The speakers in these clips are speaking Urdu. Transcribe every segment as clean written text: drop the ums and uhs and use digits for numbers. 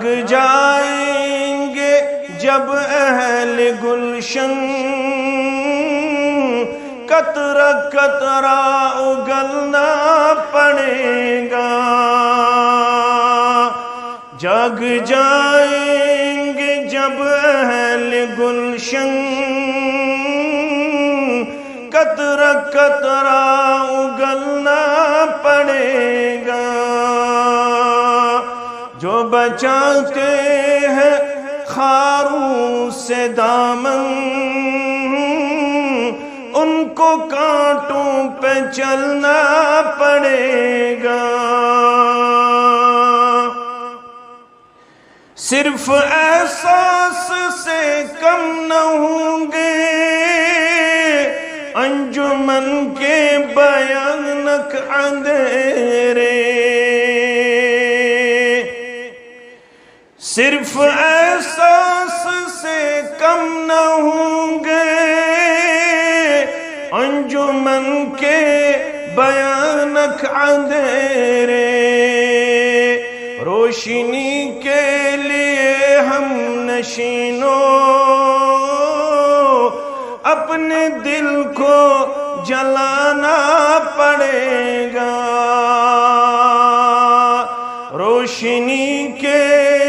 جاگ جائیں گے جب اہل گلشن قطرہ قطرہ اگلنا پڑے گا جاگ جائیں گے جب اہل گلشن قطرہ قطرہ اگلنا پڑے گا جو بچاتے ہیں خاروں سے دامن ان کو کانٹوں پہ چلنا پڑے گا صرف احساس سے کم نہ ہوں گے انجمن کے بیانک اندھیرے صرف احساس سے کم نہ ہوں گے انجمن کے بیانک اندھیرے روشنی کے لیے ہم نشینوں اپنے دل کو جلانا پڑے گا روشنی کے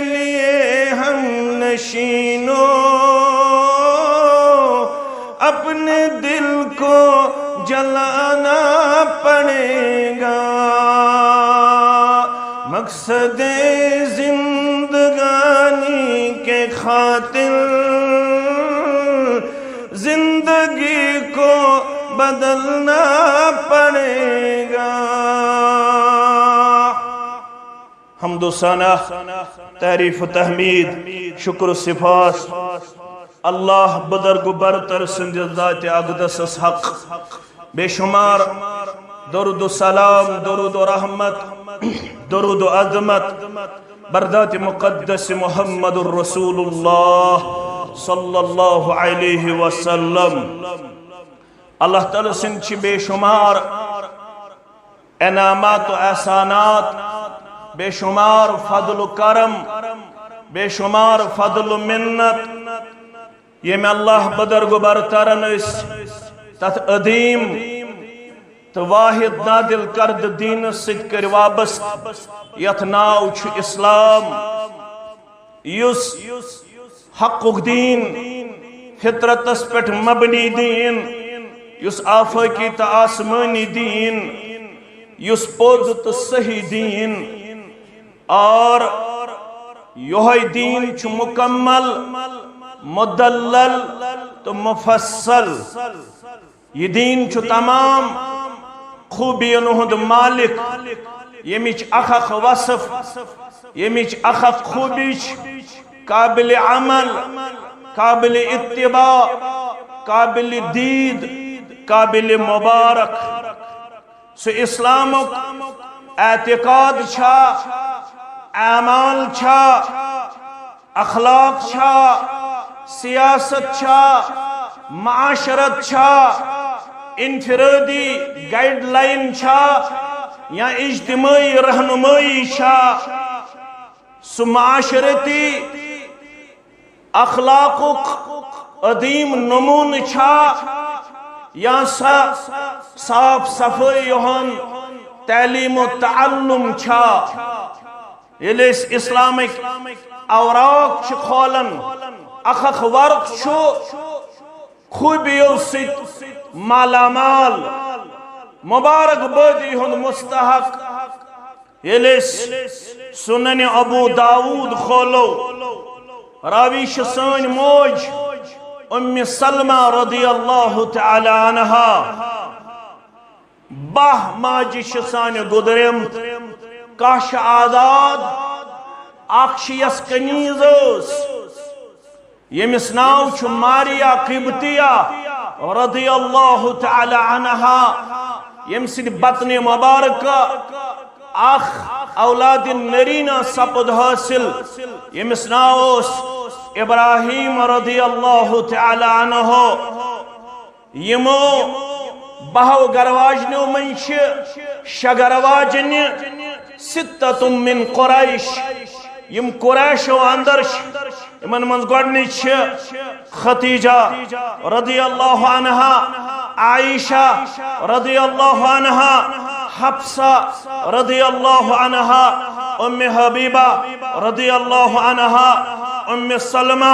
لیے ہم نشینوں اپنے دل کو جلانا پڑے گا مقصد زندگانی کے خاطر زندگی کو بدلنا پڑے گا حمد و ثنا تعریف و تحمید شکر و صفات اللہ بزرگ و برتر سند ذات اقدس حق بے شمار درود و سلام درود و رحمت درود و عظمت بردات مقدس محمد الرسول اللہ صلی اللہ علیہ وسلم اللہ تعالی سند بے شمار انعامات و احسانات بے شمار فضل و کرم بے شمار فضل و منت یہ میں اللہ بزرگ و برترن اس تت عظیم تو واحد نادل کرد دین ست کر وابست یت ناو چھ اسلام یس حق دین فطرت اس پٹ مبنی دین یس آفاقی تا آسمانی دین یس پوز تا صحیح دین اور یہ دین چھ مکمل مدلل تو مفصل یہ دین چھ تمام خوبین ہند مالک یمیچ اخخ وصف یمیچ اخخ خوبیچ قابل عمل قابل اتباع قابل دید قابل مبارک سو اسلامک اعتقاد چھا اعمال چھا اخلاق چھا سیاست چھا معاشرت چھا انفرادی گائیڈ لائن چھا یا اجتماعی رہنمائی چھا سو معاشرتی اخلاقک عظیم نمون چھا یا صاف صفائی ہن تعلیم و تعلم چھا یہ اسلامک اوراق چھ کھولن اخخ ورق چھو خوبیو ست مالا مال مبارک بادی ہند مستحق یہ سنن ابو داود کھولو راوی سن موج ام سلمہ رضی اللہ تعالی عنہا باہ ماجی سان گدرم کاش آزاد اخشیس کنیز یمس ناو چھ ماریا قبطیہ رضی اللہ تعالی عنہا یم سن بطن مبارکہ اخ اولاد نرینہ سپد حاصل یمس ناوس ابراہیم رضی اللہ تعالی عنہ یمو بہو گرواجنو منش شگرواجن ستت من قریش یم قریشو اندر یمن من گۄڈنِچ خدیجہ رضی اللہ عنہا، عائشہ رضی اللہ عنہا، حفصہ رضی اللہ عنہا، ام حبیبہ رضی اللہ عنہا، ام سلمہ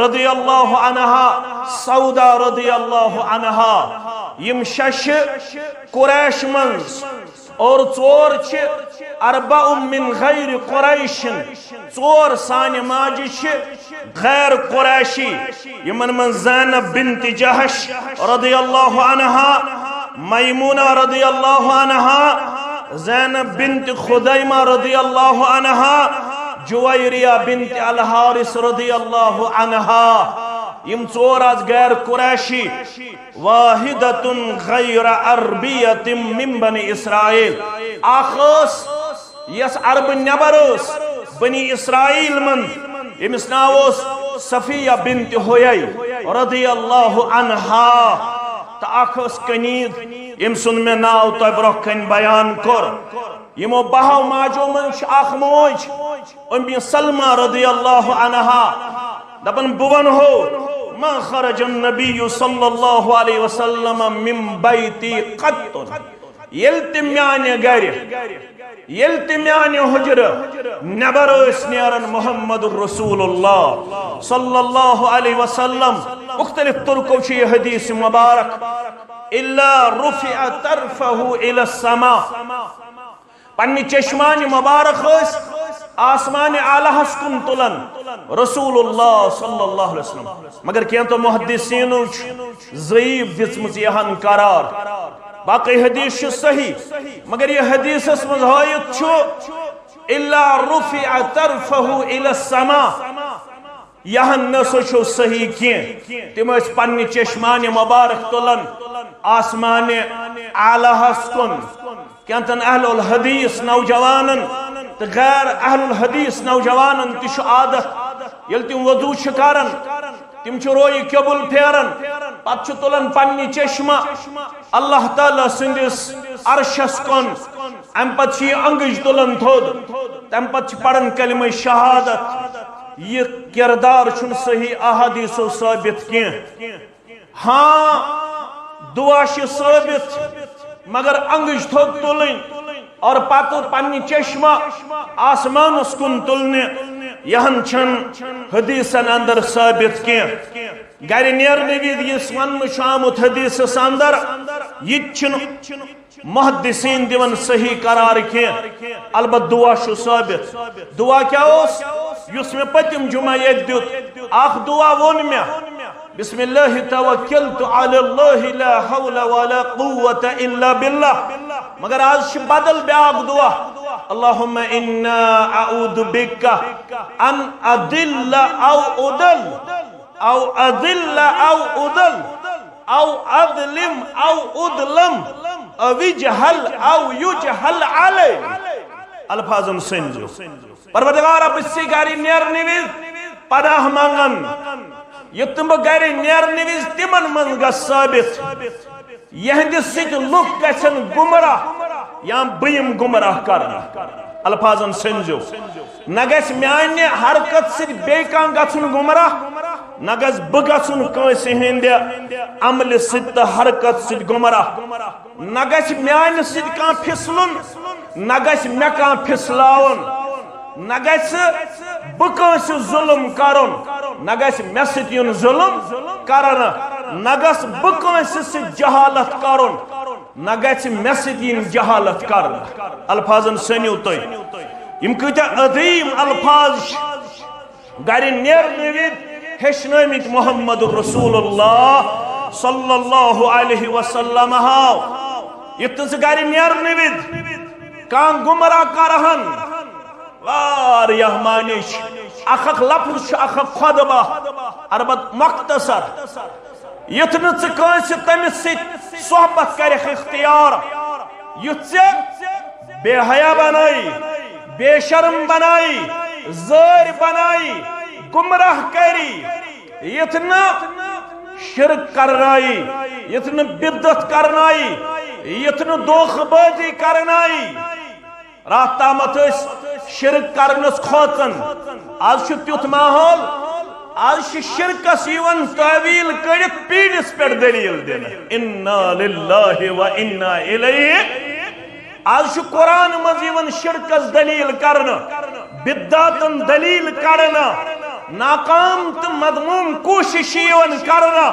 رضی اللہ عنہا، سودہ رضی اللہ عنہا. یم شش قریش منز اور ژور چھ اربع من غیر قریشن، ژور سانہ ماجہ چھ غیر قریشی. یمن من زینب بنت جہش رضی اللہ عنہا، میمونہ رضی اللہ عنہا، زینب بنت خدیمہ رضی اللہ عنہا، جویریہ بنت الحارث رضی اللہ عنہا. یم ژور آز غیر قریشی. واحدۃ غیر عربیۃ من بنی اسرائیل، اخ یس عرب نبر بنی اسرائیل من، یمس ناو صفیہ بنت حیی رضی اللہ عنہا. تو اخ کنید یم سن میں ناو تو برونٛہہ کن بیان کور. یمو بہو ماجو من اخ موج ام سلمہ رضی اللہ عنہا. دپن بہ ونہو ما خرج النبی صلی اللہ علیہ وسلم من بیتی قط، یلت میانہ گر، یلت میانہ حجر نبر نیرن محمد رسول اللہ صلی اللہ علیہ وسلم. مختلف طرقوں چھ یہ حدیث مبارک. الا رفع طرفہ الى السماء، پنہ چشمان مبارک آسمان اعلیٰ کن تلن رسول اللہ صلی اللہ علیہ وسلم. مگر کیا تو محدثین ضعیف دژمٕژ یہن قرار. باقی حدیث صحیح، مگر یہ حدیث مز ہائت چھو الا رفع طرفہ الى السماء. یہن نسو چھو صحیح کین، تم اس پنہ چشمان مبارک تلن آسمان اعلیٰ کن. کیا تن اہل الحدیث نوجوانن تو غیر اہل الحدیث نوجوانن تش عادت یل تم وضو کران تم روئی قبل پھیران پتہ تلان پنہ چشمہ اللہ تعالیٰ سندس عرشس کن. ام پتہ انگج تلان تھود، تم پتہ پڑھن کلمہ شہادت. یہ کردار چھن صحیح احادیث ثابت کین. ہاں دعا ثابت، مگر انگج تھود تلن اور پتہ پنہ چشمہ آسمان کن تلنے یہن چھن حدیثن اندر ثابت کین. گر نیرنے وز یس ون آمت حدیثس اندر یہ چھن محدثین دیون صحیح قرار کین. البت دعا ثابت. دعا کیا اس یس میں پتم جمعہ یہ دیت اخ دعا ون میں بسم اللہ توکلت علی اللہ لا حول ولا قوة الا باللہ. مگر آج بدل بیاق دعا اللہم انا اعوذ بک ان اضل او اضل او اضل او اضل او اظلم او اظلم او اجہل او یجہل علی. الفاظن سنجو پروردگار اب اس سے گاری نیر نویز پناہ مانگن یتم بہ نیرنے وز تمن من گھ ثابت یہندس سٹ لک گھن گمراہ یا بیم گمراہ کرنا. الفاظن سنجو نہ گھ میانہ حرکت ست بی کان گھن گمراہ، نہ گھ بہ گھن کنس ہند عمل ست حرکت ست گمراہ، نہ گھ میانہ ست کان پھسلن، نہ گھ مے کان پھسلاون، نہ گھ بہ کنس ظلم کرن، نہ گھ مے ست یون ظلم کرن، نہ گھ بہ کنس ست جہالت کرن، نہ گھ مے ست ین جہالت کرن. الفاظن سنیو تھی یم کتیا عظیم الفاظ گر نیرنے وز ہیچنمت محمد رسول اللہ صلی اللہ علیہ وسلم. یہ گر نیرنے وز کان گمراہ کرہن واریاہ مانش اخ لفظ اخ خطبہ البت مختصر یت نہ کنس تمس ست صحبت کرخ اختیار یت بے حیا بنائی، بے شرم بنائی، زیر بنائی، گمراہ کری، یت نہ شرک کرنائی، یت نہ بدعت کرنائی، یت نہ دوخ بازی کرنائی. رات تامت شرک کرنس کھوتن آج چھ تیوت ماحول آج چھ شرکس یوان تعویل کرت پیڑس پر دلیل دین انا للہ و انا الیہ آج چھ قرآن مز یوان شرکس دلیل کرنا بدعتن دلیل کرنا ناکام تو مضموم کوشش یوان کرنا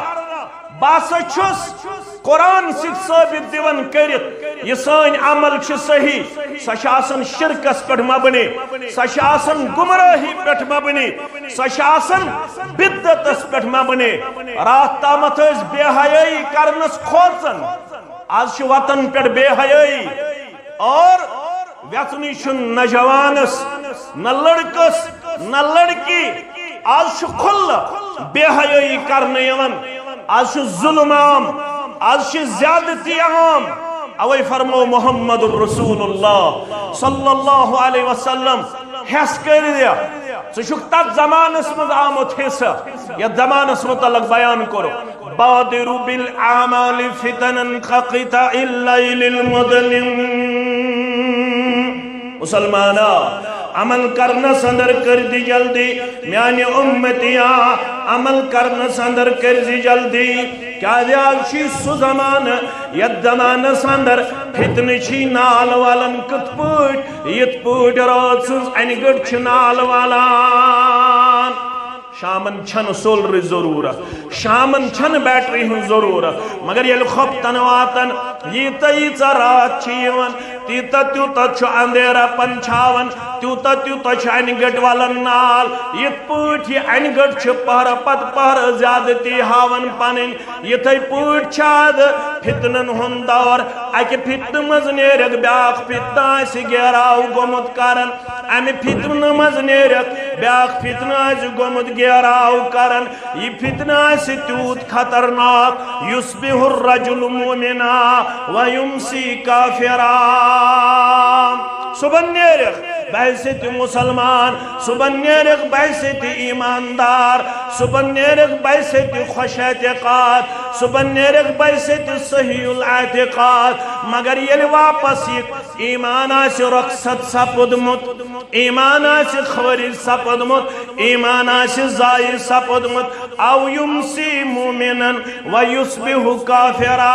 باسا چھس قرآن سیت ثابت دیون کرت یہ سان عمل چھ صحیح سہ آسان شرکس پہ مبنی سہ آسان گمراہی پہ مبنی سہ آسان بدعتس پہ مبنی رات تامت اس بے حیائی کرنس کھوژن آج چھ وطن پہ بے حیائی اور ویتنی چھن نہ جوانس نہ لڑکس نہ لڑکی آج چھ کھل بے حیائی کرنے یوان آج چھ ظلم عام آج چھ زیادتی عام اوے فرمو محمد الرسول اللہ صلی اللہ علیہ وسلم حس کر دیا ثک تک زمانس مز آمت حصہ یا زمانس متعلق بیان کرو بادروا بالاعمال فتنا كقطع الليل المظلم مسلمانا عمل کرنا سندر کر دی جلدی میانی امتیاں عمل کرنا سندر کر دی جلدی کیا دیاگ چی سو زمان ید زمان سندر فتن چی نال والن کت پوٹ ید پوٹ رات سنز انگڑ چی نال والن شامن چھن سولر ضرورت شامن چھن بیٹری ہن ضرورت مگر یہ خوب تنواتن یہ تیتا رات چیون تیتا تیوتا چھو اندیرہ پنچھاون تیوتا تیوتا چھو انگٹ والن نال یہ پوٹ یہ انگٹ چھو پہر پت پہر زیادتی ہاون پانن یہ تی پوٹ چھاد فتنن ہن دور اکی فتن مزنیرک بیاق فتنہ سی گیراو گمت کرن امی فتن مزنیرک بیاق فتنہ سی گمت گیراو کرن یہ فتنہ سی تیوت خطرناک یسبح الرجل مومنا ویمسی کافرا صبح نیرخ بحثت مسلمان صبح نیرخ بحثت ایماندار صبح نیرخ بحثت خوش اعتقاد صبح نیرخ بحثت صحیح الاعتقاد مگر یہ واپس ایمان آسی رقصت سپدمت ایمان آسی خورج سپدمت ایمان آسی زائر سپدمت او یمسی مومنن ویسبح کافرا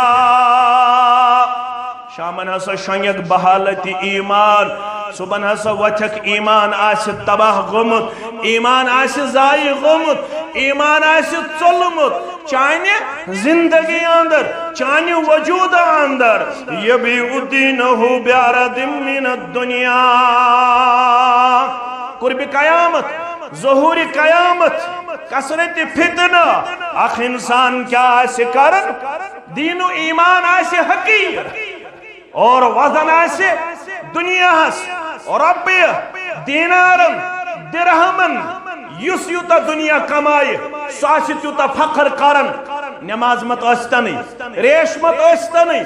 شامن ہسا شنگ بحالت ایمان صبح ہسا وچک ایمان آس تباہ گمت ایمان آس زائی گمت ایمان آس ظلمت چانہ زندگی اندر چانہ وجود اندر یبیع دینہو بعرض من الدنیا قرب قیامت ظہور قیامت کثرت فتنہ اخ انسان کیا آسے کرن دین و ایمان آسے حقیر اور وزن آسے دنیا ہس ربی دینارن درہمن یس یوتا دنیا کمائی ساسی تیوتا فخر کرن نماز مت استنی ریش مت استنی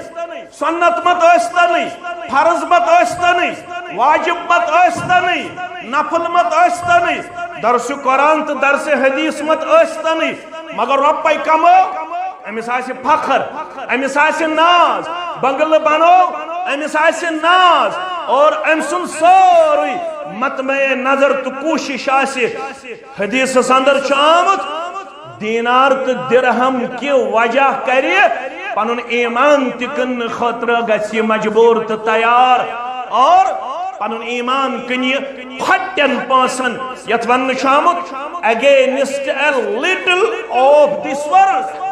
سنت مت استنی فرض مت استنی واجب مت استنی نفل مت استنی درس قرآن تو درس حدیث مت استنی مگر ربی کمو امس آسی فخر امس آسی ناز بنگل بنو امس آسی ناز اور امسن سوری مطمع نظر تو کوشش آسی حدیث سندر چامت دینار تو درہم کی وجہ کری پنن ایمان تکن خطر گسی مجبور تو تیار اور پنن ایمان کنی کھٹن پاسن یت one چامت against a little of this world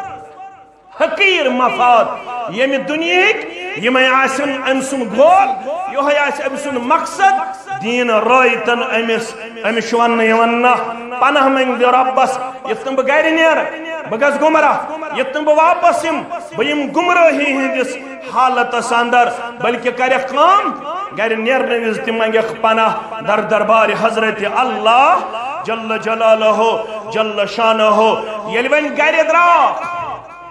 حقیر مفاد یہ دنیا یہ میں آسن امسن گول یہ آس امسن مقصد دین رائتن امس ون ونہ پناہ منگ ربس یتن بہ گھر نیر بہ گس گمراہ یتن بہ واپس بہم گمراہی ہندس حالتس اندر بلکہ کرخ کام گھر نیرنے وز تم منگھ پناہ در دربار حضرت اللہ جل جلالہ جل شانہ یل ون گھر دراک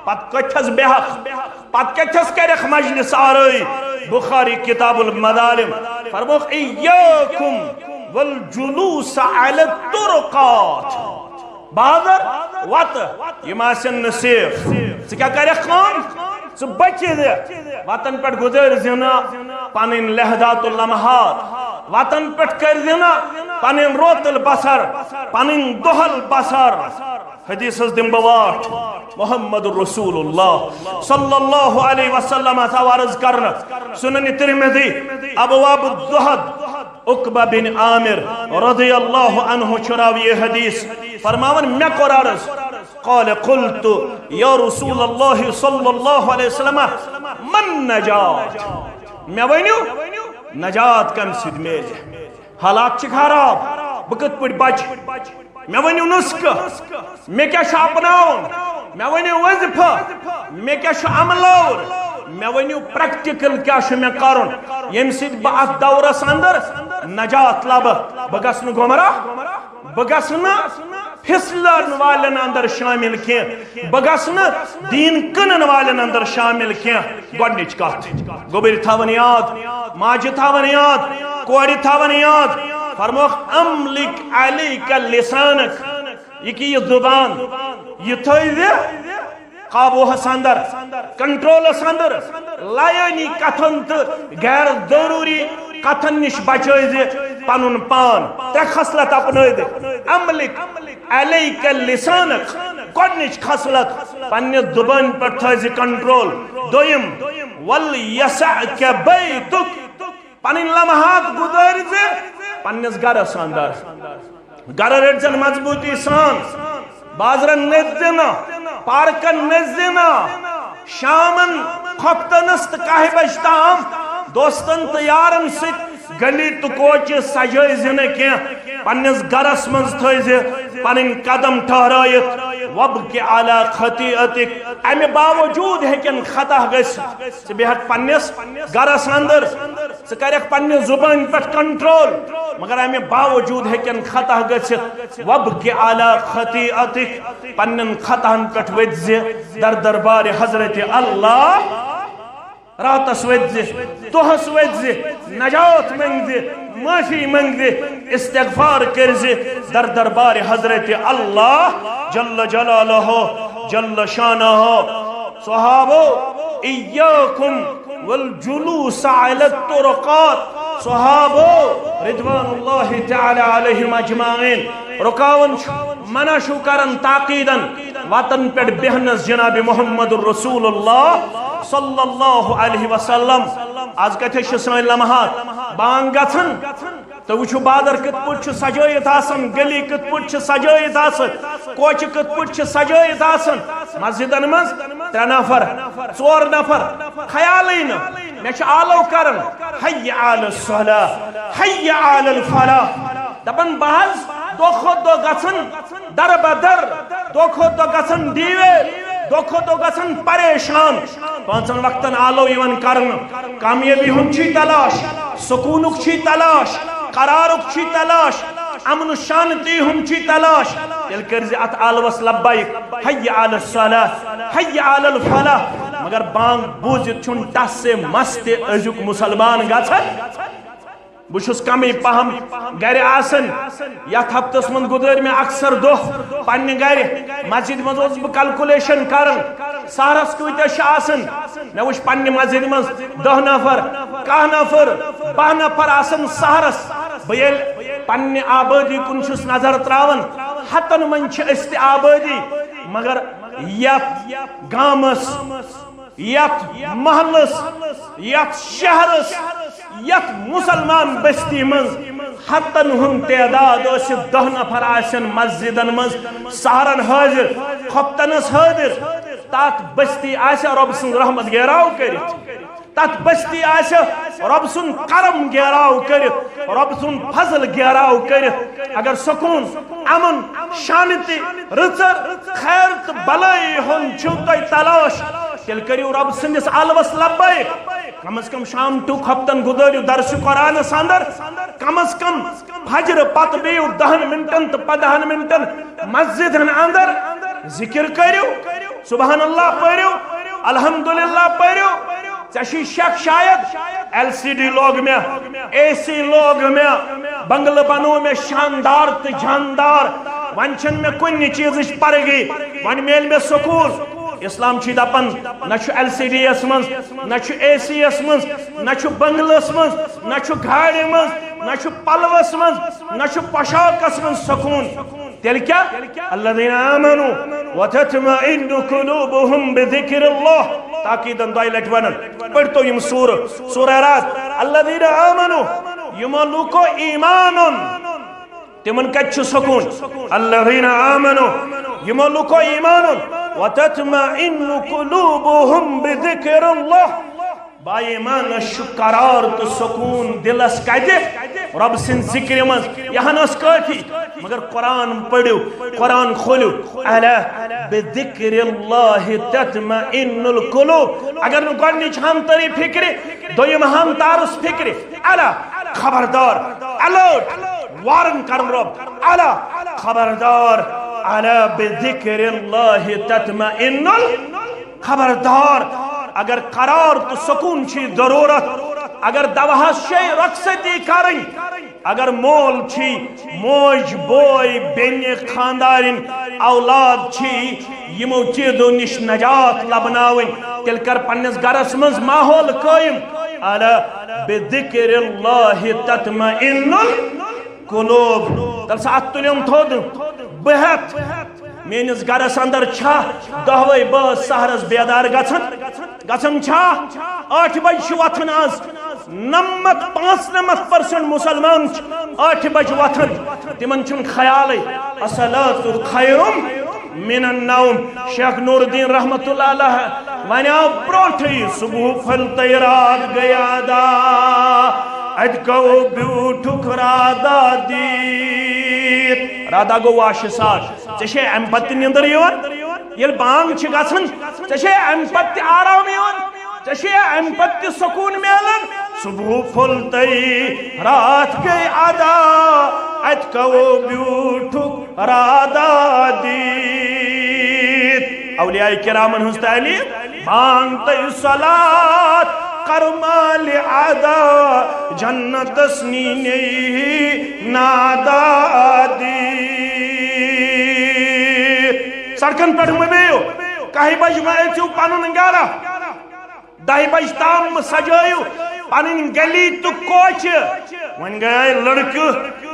پت کتھس بحق پت کتھس کرخ مجلس آرائی بخاری کتاب المدالم فرموخ ایاکم والجلوس علی الطرقات بازر وط یہ ماسن نصیف سے کیا کرخ کام سے بچے دے وطن پر گزر زنا پانین لہدات اللمحات وطن پٹ کر دینا پنن روتل بسر پنن دہل بسر حدیث دم بواٹ محمد رسول اللہ صلی اللہ علیہ وسلم عرض کرنا سنن ترمذی ابواب الزہد عقبہ بن عامر رضی اللہ عنہ چراو یہ حدیث فرماون میں قرارز قال قلت یا رسول اللہ صلی اللہ علیہ وسلم من نجات میں ونیو نجات کم سید میل حالات چھ خراب بکت پٹ بچ میں ونیو نسک میں کیا شا اپناؤن میں ونیو وظیفہ میں کیا شا عملور میں ونیو پریکٹیکل کیا شا میں کرن یم سید با ات دورس اندر نجات لب بگسن گمراہ بگسن پھسلن والن اندر شامل کیا بگسن دین کنن والن اندر شامل کیا گوڑنچ کات گوبر تھاون یاد ماجی تھاون یاد کوڑی تھاون یاد فرموخ املک علیک لسانک یہ کی یہ زبان یہ تھوئی دے قابو حساندر کنٹرول حساندر لائنی کتن تو غیر ضروری کتن نش بچوئی دے پانون پان ترے خصلت اپنوئی دے املک علیک لسانک گوڑنچ خصلت پانی زبان پر تھوئی دے کنٹرول دویم وَلْيَسَعْكَ بَيْتُكْ پانی لمحات گزار دے پانیس گر ساندار گر رجن مضبوطی سان بازرن نزدینا پارکن نزدینا شامن خفتنست کاہی بجتام دوستن تیارن ست گلی تو کوچ سجائی زنے کیا پانیس گرس منز تھوئیزے پانین قدم ٹھہرائیت وَبْكِ عَلَى خَطِئَتِكَ امی باوجود ہے کہ خطا گس سے بہت پانیس گرس اندر سے کرک پانیس زبان پر کنٹرول مگر امی باوجود ہے کہ خطا گس وَبْكِ عَلَى خَطِئَتِكَ پانین خطاہن پٹ ویدزے در دربار حضرت اللہ راتس ویدزے توہس ویدزے نجات منگزے معافی منگزے استغفار کرزے در دربار حضرت اللہ جل جلالہ جل شانہ صحابو ایاکم والجلوس علی الطرقات صحابو رضوان اللہ تعالی علیہم اجمعین رکاون منع شو کرن تاقیدن وطن پیڑ بہنس جناب محمد الرسول اللہ صلی اللہ علیہ وسلم آج کہتے ہیں سائن لمحات بانگ گھن تو وچھو بادر کت پوچھ سجائیت آسن گلی کت پوچھ سجائیت آسن کوچ کت پوچھ سجائیت آسن مسجدن مز 3 نفر 4 نفر خیالین میں آلو کرن حی علی الصلاة حی علی الفلاح دبن بحث دو خود دو گسن در بدر دو خود دو گسن دیوے دو خود دو گسن پریشان پانچن وقتن آلو یون کرن کامیابی ہم چی تلاش سکونک چی تلاش قرارک چی تلاش امن و شانتی ہم چی تلاش تل کرزی ات آلوس لبائک حی علی الصلاة حی علی الفلاح مگر بانگ بوزت چھن ٹس سے مست ازک مسلمان گھن بشس کمی پہم گھر آسن یت ہفتس من گزر میں اکثر دہ پنہ گھر مسجد مز کلکولیشن کرن سہرس کتس آسن میں وچ پنہ مسجد مز 10 نفر 10 نفر 12 نفر آسن سہرس بیل پنہ آبادی کن چھس نظر تراون ہتن من چھ است آبادی مگر یت گامس یت محلس یت شہرس یت مسلمان بستی من ہتن ہن تعداد 10 نفر آسن مسجدن مز سہرن حاضر خفتنس حاضر تات بستی آسیا رب سن رحمت گیراو کرت تات بستی آسیا رب سن کرم گیراو کرت رب سن فضل گیراو کرت اگر سکون امن شانتی رچر خیرت بلائی ہن چھوٹائی تلاش تیل کریو رب سندس آلوس لبائک کم از کم شام ٹوک ہفتن گزاریو درس قرآن ساندر کم از کم فجر پت بیو 10 منٹن تو 15 منٹن مسجد اندر ذکر کریو سبحان اللہ پڑھو الحمدللہ پڑھو چشی شک شاید LCD لوگ میں AC لوگ میں بنگل بنو میں شاندار تو جاندار ونچن میں کنی چیز پر گئی ون میل میں سکول اسلام چھ دپن نہ LCD اس منز نہ AC اس منز نہ بنگلس منز نہ گاڑی منز نہ پلوس من نہ پوشاکس من سکون تیل کیا الذین آمنوا وتطمئن قلوبهم بذکر اللہ تاکیدن دائی لٹ ونن پڑھتو یم سورہ رات الذین آمنوا یمو لوکو ایمانن تمن کچھ سکون الذین آمنوا یمو لوکو ایمانن وتطمئن قلوبهم بذکر اللہ با ایمان قرار تو سکون دلس کتے رب سن ذکر من یہاں اس کافی مگر قرآن پڑھو قرآن کھولو الا بذکر اللہ تطمئن القلوب اگر نو گۄڈنِچ ہم تری فکر دویم ہم تارس فکر الا خبردار الرٹ وارن کرن رب الا خبردار الا بذکر اللہ تطمئن خبردار اگر قرار تو سکون چھی ضرورت اگر دوہس شئی رخصتی کریں اگر مول چھی موج بوئی بین خاندارین اولاد چھی یمو چیزو نش نجات لبناویں تیل کر پنس گرس مز ماحول قائم الا بذکر اللہ تطمئن القلوب تل سات تلیم تھود بہت مینس گرس اندر چھا دہوئی باز سہرس بیدار گھن چھا 8 بج وتھن آز 95% مسلمان 8 بج وتھن تمن چھن خیال الصلاۃ خیر من النوم شیخ نور الدین رحمت اللہ علیہ ونیاو برونٹھی صبح پھلتے رات گیا دا ادکو بیوٹھک رادا دیر رادا گو واش ساش چشے ام پتی نیندر یون یل بانگ چھ گژھن چشے ام پتی آرام یون چشے ام پتی سکون میلن صبح پھلتے رات گئی ادا ادکو بیوٹھک رادا دیر اولیاء کرامن ہنس تعلیم بانگ تے صلاة کرمال عدا جنت سنینی نادا دی سڑکن پر مبیو کہیں بج مائیتیو پانون انگارا 10 بج تام سجائیو پانون گلی تو کوچ ون گئے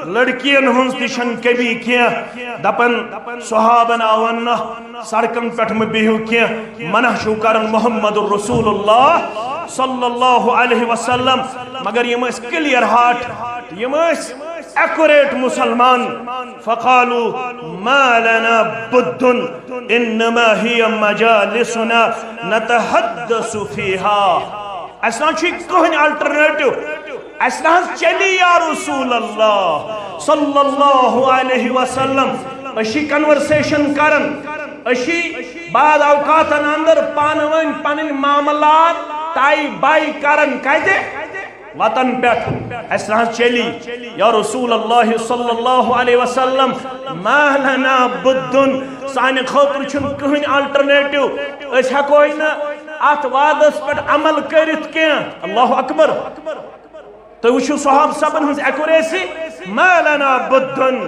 لڑکین ہنس تشن کبھی کیا دپن صحابن آون سڑکن پر مبیو کیا منح شکرن محمد الرسول اللہ صلی اللہ علیہ وسلم مگر یم اس کلیر ہارٹ یم اس ایکوریٹ مسلمان فقالوا ما لنا بد انما هي مجالسنا نتحدث فيها اسنا چھ کہن الٹرنیٹو اسنا چلی یا رسول اللہ صلی اللہ علیہ وسلم اشی کنورسیشن کرن اشی بعد اوقاتن اندر پانوین پانن معاملات تائی بائی کرن کہتے وطن پیٹھ اسنا چلی یا رسول اللہ صلی اللہ علیہ وسلم ما لنا بدن سانی خطر چھن کہن الٹرنیٹو اس ہکوئی نا ات وعدس پر عمل کرت کیا اللہ اکبر تو وچھو صحاب سبن ہنس ایکوریسی ما لنا بدن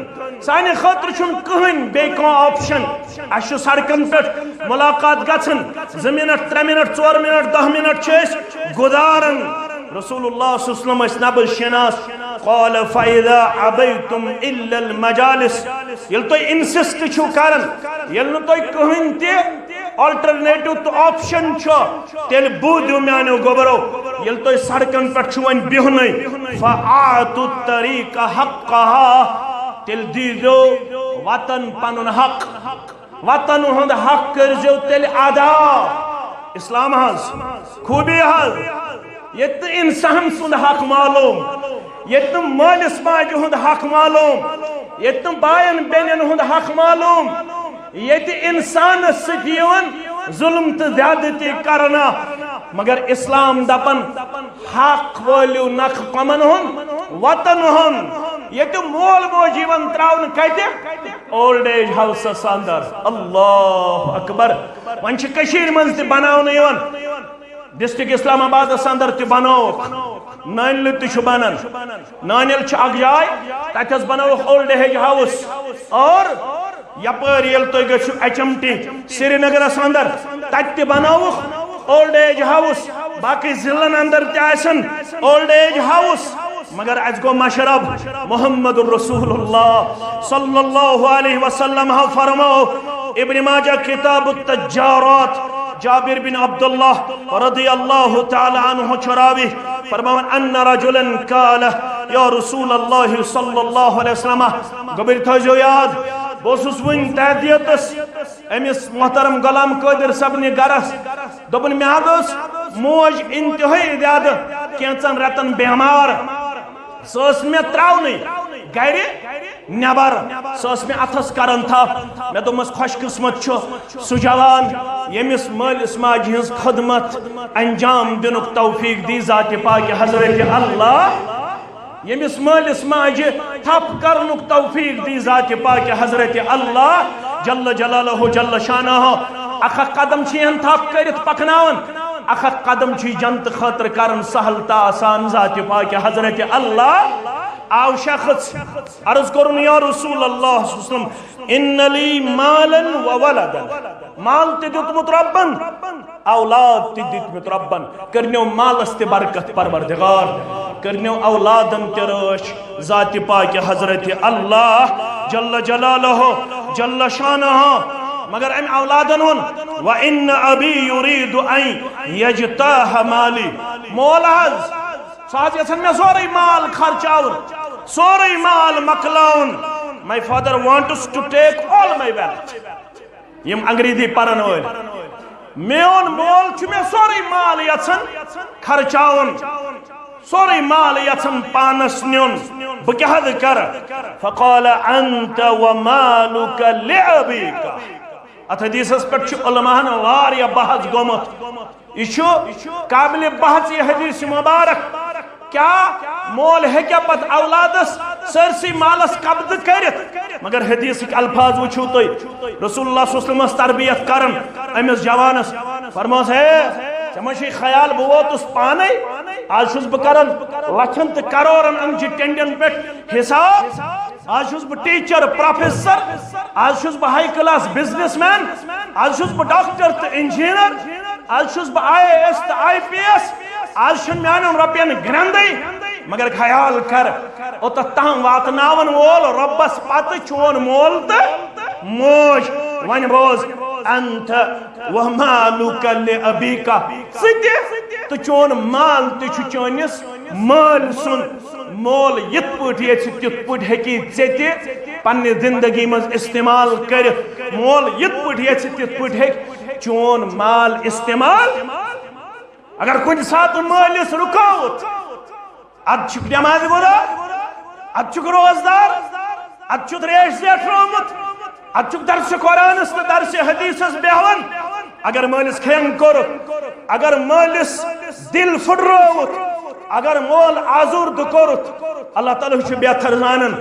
سانی خطر چھن کہن بے کون آپشن اشو سڑکن پر ملاقات گھن 2 منٹ 3 منٹ 4 منٹ 10 منٹ چیس گدارن رسول اللہ صلی اللہ علیہ وسلم نب الشناس قال فَإِذَا عَبَيْتُمْ إِلَّا الْمَجَالِسِ یل تو انسسٹ چھو کرن یل نو تو کہن تی آلٹرنیٹو تو آپشن چھو تیل بودیو میانیو گوبرو یل تو سڑکن پر چھوین بیہنائی فَآتُ الطَّرِيقَ حَقَّهَا تیل دیدو وطن پنن حق وطن ہند حق کرزو تیل ادا اسلام ہاز خوبی ہاز یہ انسان سند حق معلوم یہ مالس ماجہ ہند حق معلوم یہ بائن بینن ہند حق معلوم یہ انسان سکیون ظلم تو زیادتی کرنا مگر اسلام دپن حق والیو نخ قمن ہن وطن ہن یہ مول موجیون تراؤن کہتے اولڈ ایج ہاؤس اندر اللہ اکبر ونچ کشیر منز تی بناؤن یون ڈسٹرکٹ اسلام آباد اندر تی بناوک نانیل تی چھو بنن نانیل چھ اگ جائے تاکہ بناوک اولڈ ایج ہاؤس اور یپر یل تو گچھو ایچ ایم ٹی سری نگر اندر تک تی بناوک اولڈ ایج ہاؤس باقی ضلعن اندر تی آسن اولڈ ایج ہاؤس مگر از گو مشرب محمد الرسول اللہ صلی اللہ علیہ وسلم فرمو ابن ماجہ کتاب التجارات جابر بن عبداللہ رضی اللہ تعالی عنہ چراوی فرمون ان رجلا قال یا رسول اللہ صلی اللہ علیہ وسلم گبر تھو یاد بوسس ون تحدیتس امس محترم غلام قادر صبنی گرس دبن میادس موج انتہائی زیادہ کینچن رتن بیمار سوس میں تراؤنی گھر نبر سوس میں اتھس کرن تھا میں دومس خوش قسمت چھو سجوان یمس مالس ماجہ ہنز خدمت انجام دنک توفیق دی ذات پاک حضرت اللہ یمس مالس ماجہ تھپ کرنک توفیق دی ذات پاک حضرت اللہ جل جلالہ جل شانہ اخ قدم چھین تھپ کرت پکناون اخ قدم چھ جنت خاطر کرن سہل تا آسان ذات پاک حضرت اللہ آو شخص عرض کرن یا رسول اللہ صلی اللہ علیہ وسلم ان لی مالا و ولدا مال تی دیتمت ربن اولاد تی دیتمت ربن کرنیو مال است برکت پروردگار کرنیو اولادن ترش ذات پاک حضرت اللہ جل جلالہ جل شانہ مگر ام اولادن ہون وَإِنَّ أَبِي يُرِيدُ أَن يَجْتَاهَ مَالِي مول حض ساز یسن میں سوری مال خرچاون سوری مال مکلاون my father wants to take all my wealth یم انگریزی پرن ہوئے میون مول چھ میں سوری مال یسن خرچاون سوری مال یسن پانس نیون بکہد کر فقال انت ومالک لعبیک ات حدیث پر علماء واریا بحث گومت یہ قابل بحث یہ حدیث مبارک کیا مول ہے کیا پت اولادس سرسی مالس قبض کرت مگر حدیث کے الفاظ وچھو تو رسول اللہ صلی اللہ علیہ وسلم تربیت کرن امس جوانس فرموس ہے چمشی خیال بوت اس پانے آج شس بکرن لچھن تو کرورن انجی ٹینڈن پیٹ حساب آج شس بہ ٹیچر پروفیسر آج شس بہ ہائی کلاس بزنس مین آج شس بہ ڈاکٹر تو انجینئر آج شس بہ IAS تو IPS آج شن میانم ربین گرندی مگر خیال کر او تہم واتناون وول ربس پتہ چون مول تو موج ون بوز انت ومالک لابیک ستی تو چون مال تہ چونس مال سن مول یت پٹ یہ تت پٹ ہکی ژےٚ تہِ پننہِ زندگی مز استعمال کرت مول یت پٹ یہ تت پٹ ہک چون مال استعمال اگر کن سات مالس رکاوت اد چھک نماز گزار اد چھک روزدار اد چھک ریش زیٹھ رومت اد چھک درس قرآنس تو درس حدیثس بیہون اگر مالس کھین کورت اگر مالس دل پھٹروت اگر مول آزرد کورت اللہ تعالیٰ چھ بہتر زانن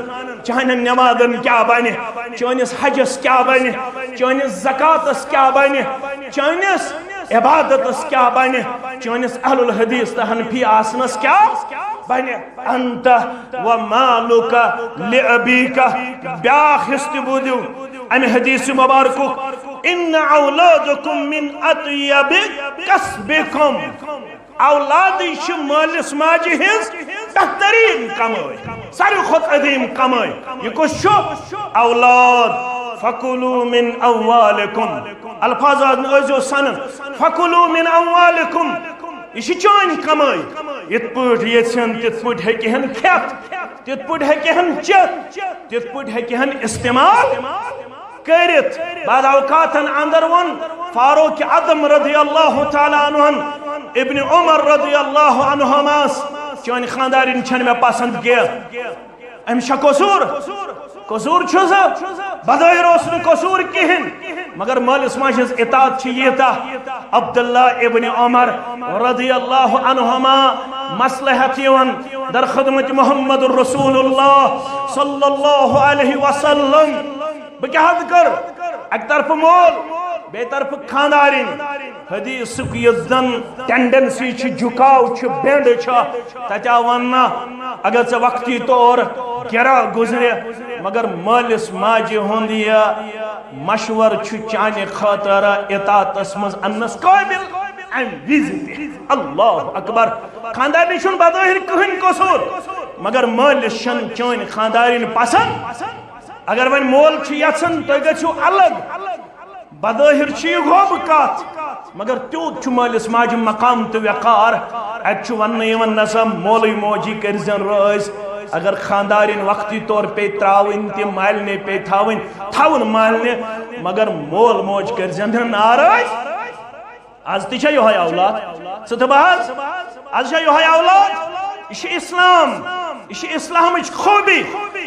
چانن نمازن کیا بنہ چانس حجس کیا بنہ چانس زکاتس کیا بنہ چانس عبادتس کیا بنہ چانس اہل الحدیث تہ حنفی آسنس کیا بنہ انت ومالک لابیک بیاخ حصہ بودیو ام حدیث مبارکو ان اولادکم من اطیب کسبکم اولادی چھ مالس ماجہ ہنز بہترین کمائی ساروی کھوت عظیم کمائی یہ کس چھ اولاد فکلوا من اموالکم الفاظات ٲسۍزیو سنن فکلوا من اموالکم یہ چھ چٲنۍ کمائی یت پٲٹھۍ یژھن تِتھ پٲٹھۍ ہیٚکہِ ہن کھٮ۪تھ تِتھ پٲٹھۍ ہیٚکہِ ہن چٮ۪تھ تِتھ پٲٹھۍ ہیٚکہِ ہن استعمال کرت بعد اوقاتن اندر ون فاروق اعظم رضی اللہ تعالی عنہ ابن عمر رضی اللہ عنہماس چون خاندارین چھن میں پسند کیا امشا قصور چھز بظاہر اس نے قصور کہن مگر مالس ماجس اطاعت چھ یتا عبداللہ ابن عمر رضی اللہ عنہما مصلحت یون در خدمت محمد الرسول اللہ صلی اللہ علیہ وسلم بکہد کر ایک طرف مول بے طرف خاندارین حدیث کی زن ٹینڈنسی چھ جھکاو چھ بینڈ چھ تچا وننا اگر سے وقتی طور گرا گزرے مگر مالس ماجہ ہند یہ مشور چھ چانہ خاطر اطاعت اسمز انس قابل ام وزت اللہ اکبر خاندارین چھن بظاہر کہن قصور مگر مالس چھن چون خاندارین پسند اگر ون مول یژھان تُہۍ گژھِو الگ بظاہر یہ غوب کت مگر تیوت مالس ماجہ مقام تو وقار اتہ ون نسا مولوی موجی کرزن راز اگر خاندارین وقتی طور پہ تراؤن تم مالنے پہ تھاون مالنے مگر مول موج کرزن ناراض آز تہ یہ اولاد ستب آز یہ اولاد یہ اسلام یہ اسلامچ خوبی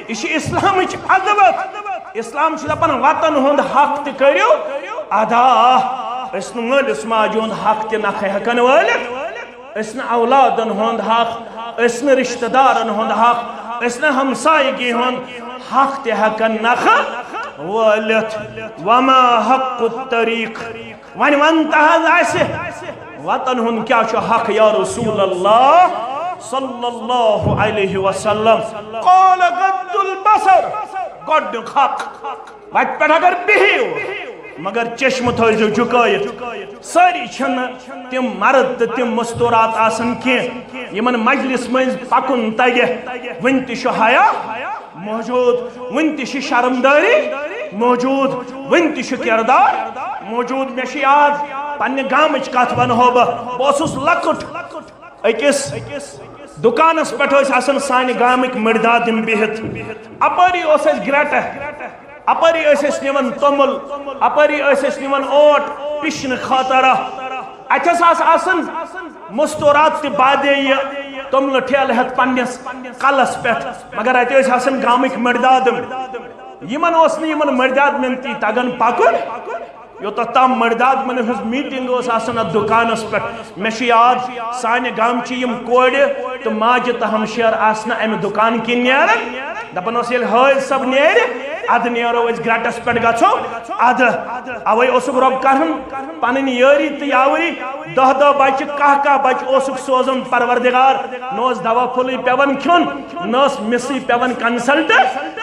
یہ اسلامچ عظمت اسلام دپان وطن ہند حق تہ کریو ادا اس مالس ماجہ ہند حق تہ نکھ ہیکن ولت اس اولادن ہند حق اس رشتہ دارن ہند حق اس ہمسایگی ہند حق تہ ہیکن نکھ ولت وما حق الطریق ون تہ وطن ہند کیا حق یا رسول اللہ صلی اللہ علیہ وسلم قال غض البصر گڈ حق وت پہ اگر بہیو مگر چشم تھو جھکائت ساری چھن تم مرد تم مستورات آسن کی یمن مجلس مز پکن تگہ ون تہ حیا موجود ون تہ شرمداری موجود ون تہ کردار موجود مے یاد پنہ گامچ کت ونہو بہس لکٹ اکس دکانس پہ سانہ گامک مرداد بہت اپری گرٹہ اپری نوان تومل اپری نوان اوٹ پشن خاطرہ اتھس آسن مستورات تہ بادے یہ تومل ٹھیل ہت پنس کلس پہ مگر اتہ آسن گامک مرداد یمن مرداد من تی تگن پکن یوتام مرداد من ہز میٹنگ آسان ات دکانس پہ مے یاد سانہ گامچی یم کور تو ماجہ تو ہمشیر آسن امہ دکان کن نیران دپان یل حٲج صب نیر اد نیرو اس گرٹس پہ گھو اد اوے رب کرن پن یاری تو یاوری دہ بچہ کہ بچہ سوزن پروردگار نوس دوا پھلی پیون کھن نوس مسی پیون کنسلٹ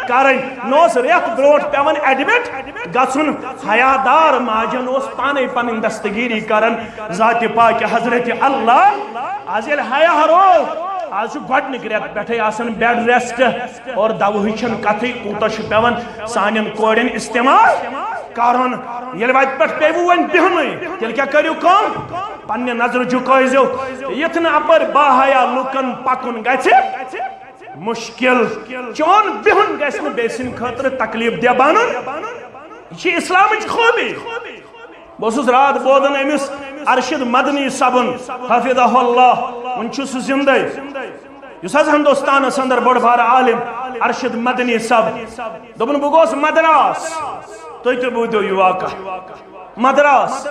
کرن نوس ریت بروٹ پیون ایڈمٹ گھن حیادار ماجن پانے پن دستگیری کرن ذات پاک حضرت اللہ آج یل حیا رو آج گۄڈنِک رٮ۪تھ پٮ۪ٹھے آسان بیڈ ریسٹ اور دوہٕچ کتھٕے کوٗتاہ چھُ پیوان سانٮ۪ن کورٮ۪ن استعمال کرُن ییٚلہِ وتہِ پٮ۪ٹھ پیوٕ وۄنۍ بِہنُے تیٚلہِ کیٛاہ کٔرِو کٲم پننہِ نظرٕ جُکٲیزیو یِتھ نہٕ اپٲرۍ باحیا لُکن پکُن گژھِ مشکل چون بِہُن گژھِ نہٕ بیٚیہِ سٕنٛدِ خٲطرٕ تکلیف دہ بنُن یہِ چھِ اسلامٕچ خوٗبی بہٕ رات بوزان أمِس ارشد مدنی صبن حفظہ اللہ ون سہ زندے اس ہندوستانس اندر بڑ بار عالم ارشد مدنی صب دپن بہ گوس مدراس تھی تہ بوٗزِو یہ واقعہ مدراس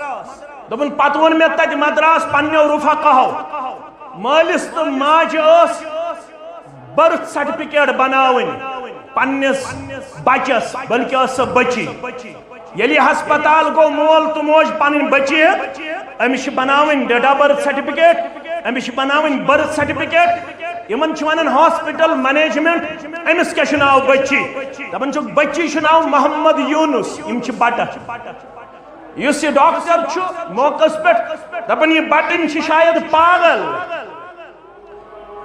دپن پتہ وون مے تتہ مدراس پننیو رفقاہو مالس تو ماجہ برتھ سرٹیفکیٹ بناون پننس بچس بلکہ سہ بچی یلی ہسپتال گو مول تو موج پن بچی امس بناون ڈیٹ آف برتھ سرٹیفکیٹ امس بناون برتھ سرٹیفکیٹ یمن ونان ہاسپٹل مینجمنٹ امس کیا ناو بچی دپان بچی ناو محمد یونس یم بٹہ اس یہ ڈاکٹر موقع پہ دپان یہ بٹن شاید پاگل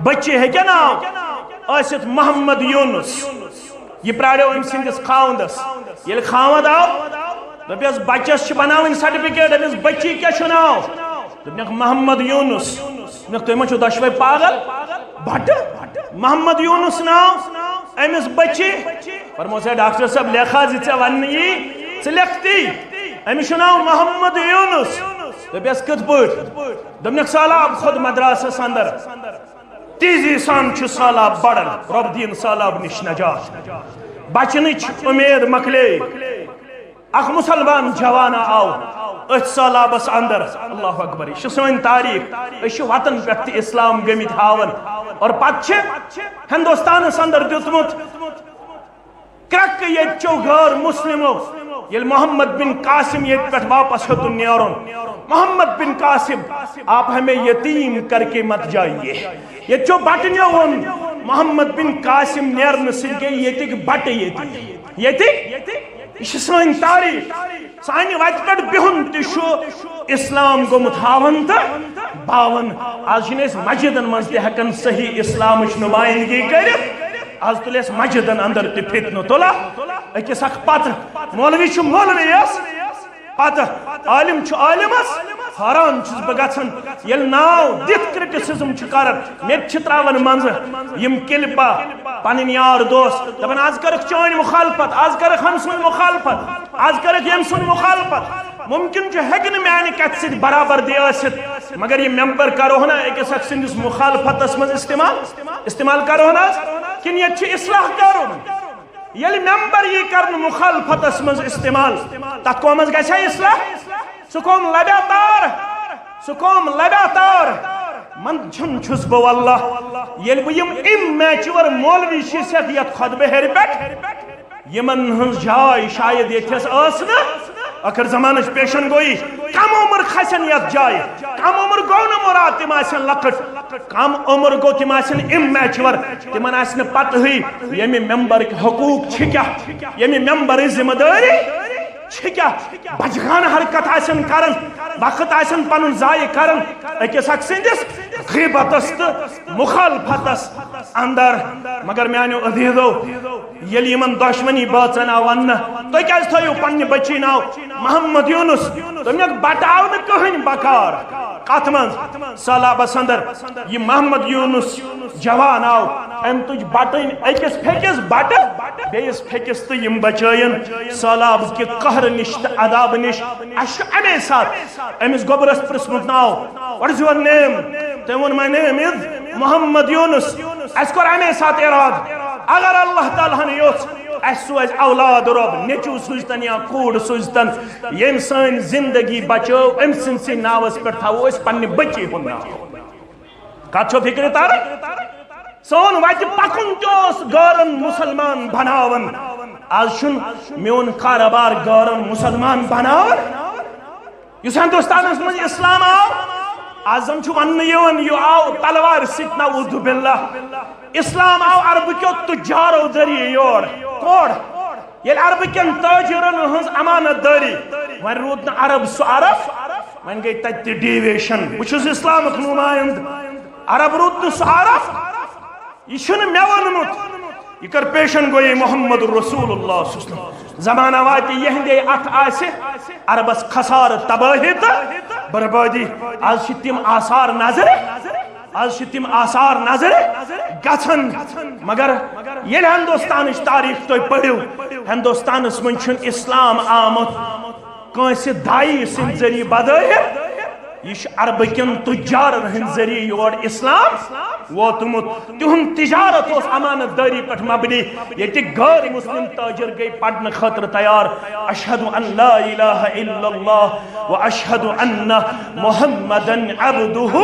بچی ہے کیا ناو ٲسِتھ محمد یونس یہ پراڑیو ام سندس خاوندس یل خاوند آو دپیس بچس بناون سرٹیفکیٹ امس بچی کیا ناو دپنک محمد یونس دپنک تھی ما دشوے پاگل بٹ محمد یونس ناو امس بچی فرمو سے ڈاکٹر صاحب لکھا ژے ون ژٕ لیکھتی امس ناو محمد یونس دپیس کت پٲٹھۍ دپنک سالاب خود مدراسس اندر تیزی سان سالاب بڑن رب دین سالاب نش نجات بچنچ امید مکلے اخ مسلمان جوانا آو ات سالابس اندر اللہ اکبر یہ سن تاریخ اس وطن پہ اسلام گمت ہاون اور پتہ ہندوستانس اندر دیتمت کرک یتچو غیر مسلمو یل محمد بن قاسم یہ پہ واپس ہتن نیرن محمد بن قاسم آپ ہمیں یتیم کر کے مت جائیے یہ جو بٹ نیون محمد بن قاسم نیرن سن کے یتک بٹ یتی یہ سن تاریخ سانہ وتہ پہ بہن تہ اسلام گومت ہاون تو باون آج مسجدن مز تہ صحیح اسلام نمائندگی کرت آج تل مسجدن اندر تہ فتنہ تلا اکس اخ پتہ مولوی مولوی پتہ عالم عالمس حیران چھس بہ گژھان یل ناو دت کرٹسزم کران مے تراون منز یم کلپا پنن یار دوست دپان آز کرک چون مخالفت آز کرک ہم سن مخالفت آز کرک یم سن مخالفت ممکن ہیکہ نہ میانہ کتھ ست برابر دی ٲسِتھ مگر یہ ممبر کرو نا أکس اکھ سندس مخالفتس مز استعمال کرو نا کن یہ اصلاح کرن یل ممبر یہ کرن مخالفتس مز استعمال تک قومس گژھِ اصلاح سہ قوم لگاتار من چھس بہ واللہ یل بہ یم میچور مولوی شیست یت خطبہ ہیرِ پٮ۪ٹھ یمن ہنز جاے شاید یتھس ٲس نہٕ اخر زمانچ پیشن گوئی کم عمر کھسن یت جائے کم عمر گو نا مراد تم آسن لکٹ کم عمر گو تم آسن ام میچور تمن آسن پتہ ہوئی یمی ممبر حقوق چھکیا یمی ممبر ذمہ داری چھکیا بجگان حرکت آسن کرن وقت آسن پنن ضائع کرن اکس اکھ سندس غیبتس تو مخالفتس اندر مگر میانو عزیزو یل یمن دشمنی باژن آو ون تھی کیاز تھو پنہ بچی ناو محمد یونس تمیک بٹاو نہ کہین بکار کت من سہلابس اندر یہ محمد یونس جوان آو ام تج بٹن اکس پھیکس بٹ بیس پھیکس تو یم بچائن سہلاب کہ قہر نش تو عذاب نش اس امے ساتھ امس گوبرس پرسمت ناو واٹ از یور نیم تم ون مائی نیم از محمد یونس اس کور امے ساتھ اراد اگر اللہ تعالیٰ نے یوژ اس سوز اولاد رب نیچو سوزتن یا کوڑ سوزتن یم سن زندگی بچو ام سن سی ناوس پر تھاو اس پنہ بچی ہن ناو کت چھو فکر تار سون وت پکن توس گارن مسلمان بناون آج چھن میون کاروبار گارن مسلمان بناون یس ہندوستانس من اسلام آو آزم چھو ون یہ آو تلوار ست نعوذ باللہ اسلام آو عرب کیو تجارو ذریعہ یور کوڑ یل عرب کین تاجرن ہنز امانت داری ون رود نا عرب سو عرب ون گئی تت ڈیویشن بچھس اسلامک نمائند عرب رود نا سو عرب یہ چھن مے ونمت یہ کر پیشن گوئی محمد رسول اللہ صلی اللہ علیہ وسلم زمانہ واتی یہندے ات آسے عربس خسار تباہی تا بربادی آج تم آثار نظر آج تم آثار نظر گھن مگر یل ہندوستانچ تاریخ تھی پڑھو ہندوستانس من چھن اسلام آمت کنس دائی سند ذریعہ بدائر یہ عرب کن تجارن ہند ذریعہ یور اسلام ووتمت تہن تجارت اس امانت داری پہ مبنی یہ غیر مسلم تاجر گئی پڑھنے خاطر تیار اشہد ان لا الہ الا اللہ و اشہد ان محمدن عبدہ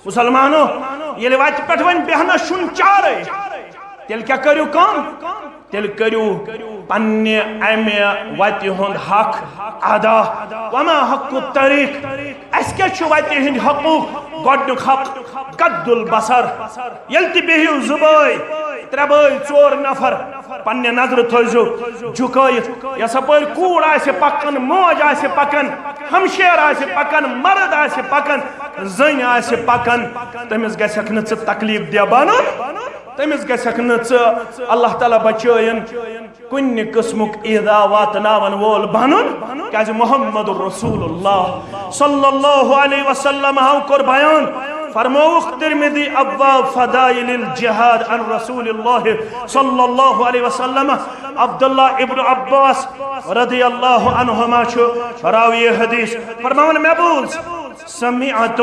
مسلمانو یہ وت پہ ون بہنا شن چارے تیل کیا کرو کام تیل کرو پنہ امہ وتہ ہند حق ادا وما حق الطریق اس کیا وتہ ہند حقوق گۄڈنیُک حق قد البصر یل تہ بہیو زبٲے ترے بٲے ژور نفر پنہ نظر تھٲیزو جُکٲیِتھ یس اپٲرۍ کوٗر آسہِ پکان موج آسہِ پکان ہمشیر آسہِ پکان مرد آسہِ پکان زٔنۍ آسہِ پکان تٔمِس گژھٮ۪کھ نہٕ ژٕ تکلیٖف دہ بنُن تٔمِس گژھٮ۪کھ نہٕ ژٕ اللہ تعالیٰ بچٲیِن کُنہِ قٕسمُک ایٖذا واتناون وول بنُن کیازِ محمد رسول اللہ صلی اللہ علیہ وسلم ہاو کوٚر بیان فرموخ ترمذی ابواب فضائل الجہاد عن رسول اللہ صلی اللہ علیہ وسلم عبداللہ ابن عباس رضی اللہ عنہما چھو راوی حدیث فرمان میں بوز سمعت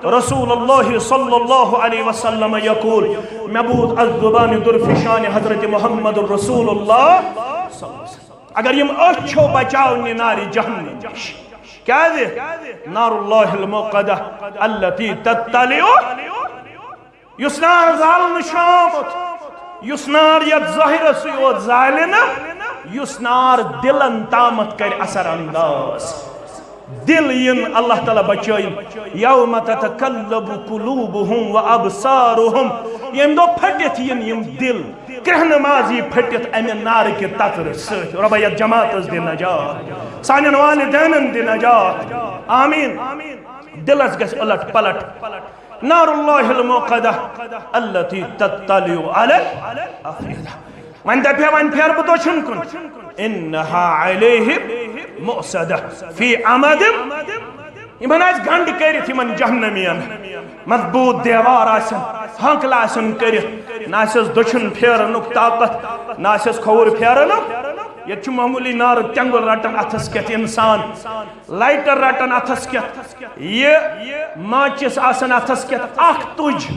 رسول اللہ صلی اللہ علیہ وسلم یقول محبود الزبان درفشان حضرت محمد رسول اللہ اگر یم اچھو بچاؤنی ناری جہنم کیا دے نار اللہ الموقدہ اللتی تتلیو یس نار ظالم شامت یس نار ید ظاہر سیوت ظالنا یس نار دلن تامت کر اثر انداز دل ین اللہ تعالیٰ بچائن یوم تتقلب قلوبہم و ابصارہم یم دو پھٹت یم دل کرہن مازی پھٹت امہ نار کے تطر ست رب یت جماعت دی نجات سانن والدینن دی نجات آمین دلس گس الٹ پلٹ نار اللہ الموقدہ التي تطلع علی الافئدہ من دپیا ون پھیر بہ دچھن کن انہا علیہم مؤصدہ فی عمد یمن آس گنڈ کرت یمن جہنمین مضبوط دیوار آسن ہنکل آسن کرت نہ آسس دچھن پھیرنک طاقت نہ آسس کھوور پھیرنک یہ معمولی نار تینگل رٹن اتھس کت انسان لائٹر رٹن اتھس کت یہ ماچس آسن اتھس کت اخ تج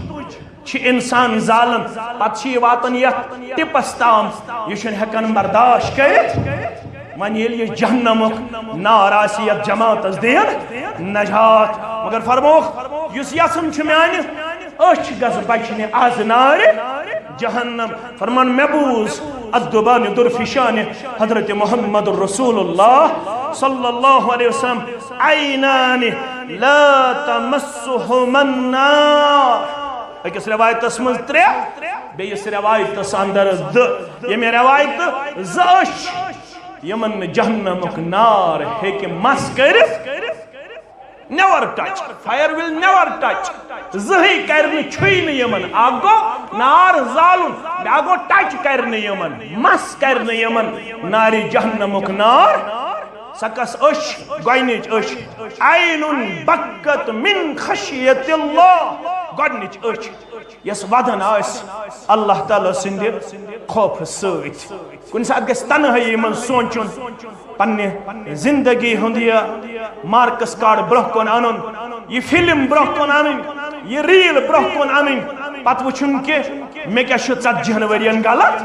چھ انسان زالن پتہ چھ واتن یت ٹپس تام یہ چھن ہیکن برداشت کرت من یل یہ جہنمک نار آسی یت جماعتس دین نجات مگر فرموک یس یسن چھ میانہ اچھ گس بچنہ از نار جہنم فرمان محبوز الدبان درفشان حضرت محمد رسول اللہ صلی اللہ علیہ وسلم عینان لا تمسہم النار اکس روایت اسمز ترے بیس روایت اس اندر یہ روایت زش یمن جہنمک نار ہے کہ مس کرف never touch fire will never touch زہی کرنی چھوئی نہیں یمن آگو نار زالن آگو ٹچ کرنی یمن مس کرنی یمن ناری جہنمک نار سکس اش گوینچ اش عین بکت من خشیت اللہ گوینچ اش یس ودن آس اللہ تعالیٰ سندی خوف سویت کن ساتھ گس تنہائی من سوچن پنہ زندگی ہند یہ مارکس کارڈ برہ کن انن یہ فلم برہ کن انن یہ ریل برہ کن انن پت وچھن کہ میں کیا چھ 40 ورین غلط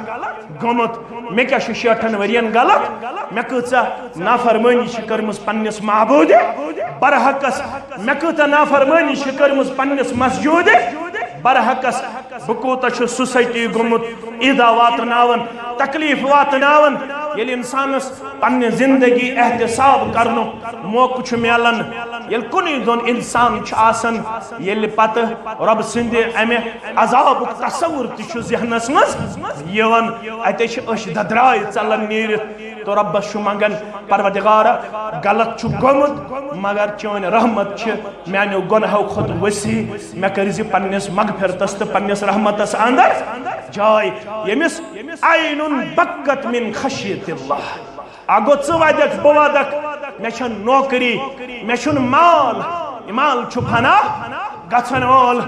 گومت میں کیا چھ 60 ورین غلط میں کۭژاہ نافرمانی چھ کرمس پننس معبود برحقس میں کۭژاہ نافرمانی چھ کرمس پننس مسجود برحقس بہ کوتاہ چھ سوسائٹی گومت ایدا واتناون تکلیف واتناون یل انسانس پنہ زندگی احتساب کرنو موقع چھ میلن یل کنی دون انسان چھ آسن یل پتہ رب سند امہ عذاب تصور تہ ذہنس مز یون اتہ چھ اش ددرائی ژلن نیرت تو ربس چھ منگن پروردگار غلط چھ گومت مگر چون رحمت چھ میانو گناہو کھت وسیع مے کرزِ پننس مغفرتس تہ پننس رحمتس اندر جائے یمس عین بکت من خشیت اللہ اگو ژٕ ودکھ بہ ودکھ مے چھن نوکری مے چھن مال چھ پناہ گژھن وول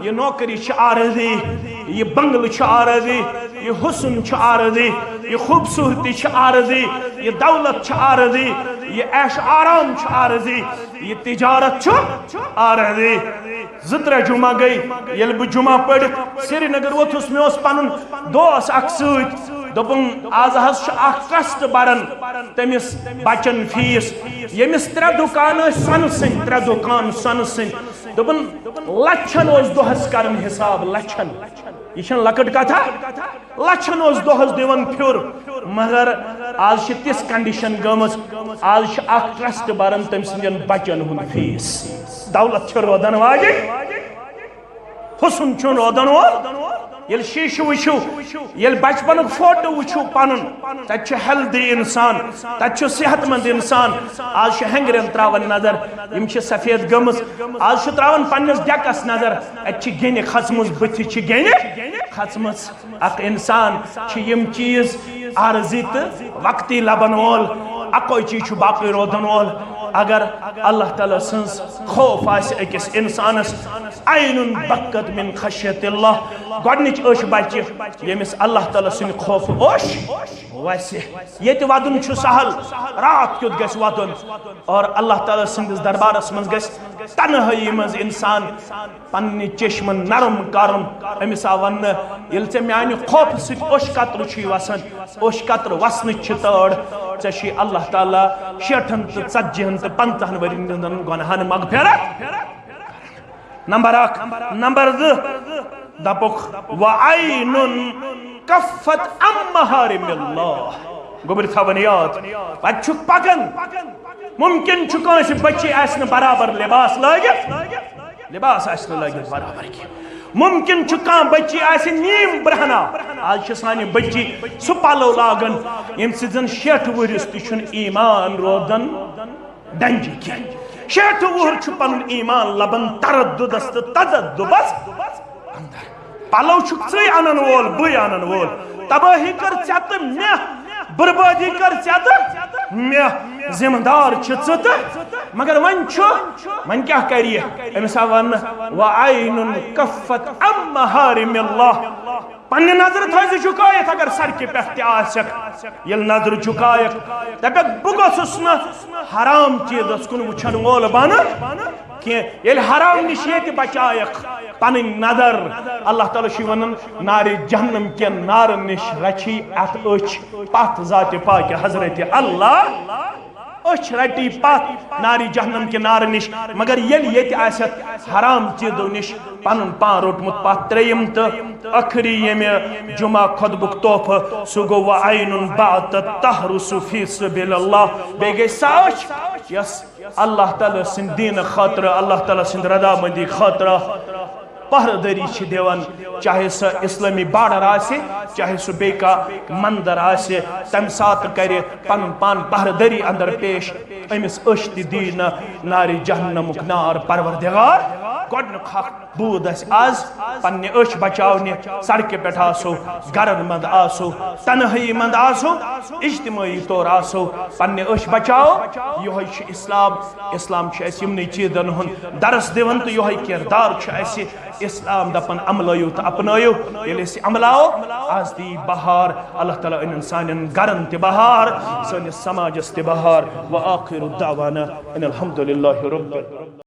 یہ نوکری چھ عارضی یہ بنگل چھ عارضی یہ حسن چھ عارضی یہ خوبصورتی چھ عارضی یہ دولت چھ عارضی یہ عیش آرام چھ عارضی یہ تجارت چھ عارضی زترہ جمعہ گئی یل بہ جمعہ پڑھت سری نگر ووتھس مے اوس پنن دوس اکھ سۭتۍ دوپن آز حظ چھ اکھ قسط برن تمس بچن فیس یمس 3 دکان سن سن 3 دکان سن سن دوپن لچھن اوس دۄہس کرن حساب لچھن یہ چھن لکٹ کتھا لچھن اوس دۄہس دیون پھر مگر آز چھ تس کنڈیشن گمز آز چھ اکھ ٹرسٹ برن تم سندین بچن ہند فیس دولت چھ رودن واجن حسن چھ رودن وول یل شیش وچھو یل بچپن فوٹو وچھو پنن تت چھ ہیلدی انسان تت چھ صحت مند انسان آج چھ ہنگرن تراون نظر یم چھ سفید گمز آج چھ تراون پنس ڈیکس نظر ات چھ گنہ کھسمز بت چھ گنہ کھسمز اخ انسان چھ یم چیز عارضی تہ وقتی لبن وول اکوئی چیز چھ باقی رودن وول اگر اللہ تعالیٰ سنس خوف آس اکس انسانس عین بکت من خشیت اللہ گۄڈنِچ أچھ بچہ یمس اللہ تعالیٰ سن خوف اوش ویسے یہ ودن چھ سہل رات کیت گژھِ ودن اور اللہ تعالیٰ سندس دربارس من گژھِ تنہائی مز انسان پنہ چشمن نرم کرن امس آو ون یل ژے میانہ خوف سۭتۍ اوش قطرٕ چھی وسان اوش قطرٕ وسنٕچ چھ تٲڑ ژے چھی اللہ تعالیٰ 60 تہٕ 40 تہٕ 50 ورین ہٕنٛدٮ۪ن گۄناہن مغفرت نمبر 1 نمبر 2 دپُکھ وعین کفت عن محارم اللہ گوبر تھاون یاد پتہ چھُکھ پکان ممکن چکانس بچی آسن برابر لباس لگت لباس آسن لگت برابر کی ممکن چکان بچی آسن نیم برہنا آج سانی بچی سو پالو لاگن یم سزن 60 ورس تشن ایمان رودن ڈنجی کی 60 وہر چھ پن ایمان لبن تردد است تددبس پالو چھک ژے انن وول بے انن وول تباہی کر ژت مے بربادی کر ژت مے ذمہ دار چھ ژت مگر ون کیا کریے امس ون وعین کفت عن محارم اللہ پنہ نظر تھوز جھکایت اگر سڑکہ پہ آسک یل نظر جھکایت دپک بہ گوسس نا حرام چیزس کن وچھن وول بن کہ یل حرام نش یہ بچائک پن نظر اللہ تعالیٰ چھ ونان نار جہنم کے نار نش رچھی ات اچھ پتھ ذات پاک حضرت اللہ اچھ رٹی پتھ ناری جہنم کے نار نش مگر یل یہ آست حرام چیزو نش پن پان روٹمت پتھ تریم تو اخری یم جمعہ خطبک تحفہ سہ گو وعین باتت تحرس فی سبیل اللہ بے گئی ساچ یس اللہ تعالیٰ سن دین خاطر اللہ تعالیٰ سن رضا مندی خاطر پہردری چھ دیوان چاہے سا اسلامی بارڈر آسے چاہے سا بے کا مندر آسے تم ساتھ کرے پن پان پہردری اندر پیش امس اشت دین ناری جہنمک نار پروردگار گوڑنک حق بود اس آز پنی اش بچاؤنی سڑک پیٹھ آسو گرن مند آسو تنہی مند آسو اجتماعی طور آسو پنی اش بچاؤ یہ چھ اسلام اسلام چھ اس یمنی چیزن ہن درس دیون تو یہ کردار چھ اس اسلام دپن عملائیو تو اپنائیو یل اس عملاؤ آز دی بہار اللہ تعالیٰ ان انسان گرن تی بہار سن سماجس تی بہار وآخر الدعوانا ان الحمدللہ رب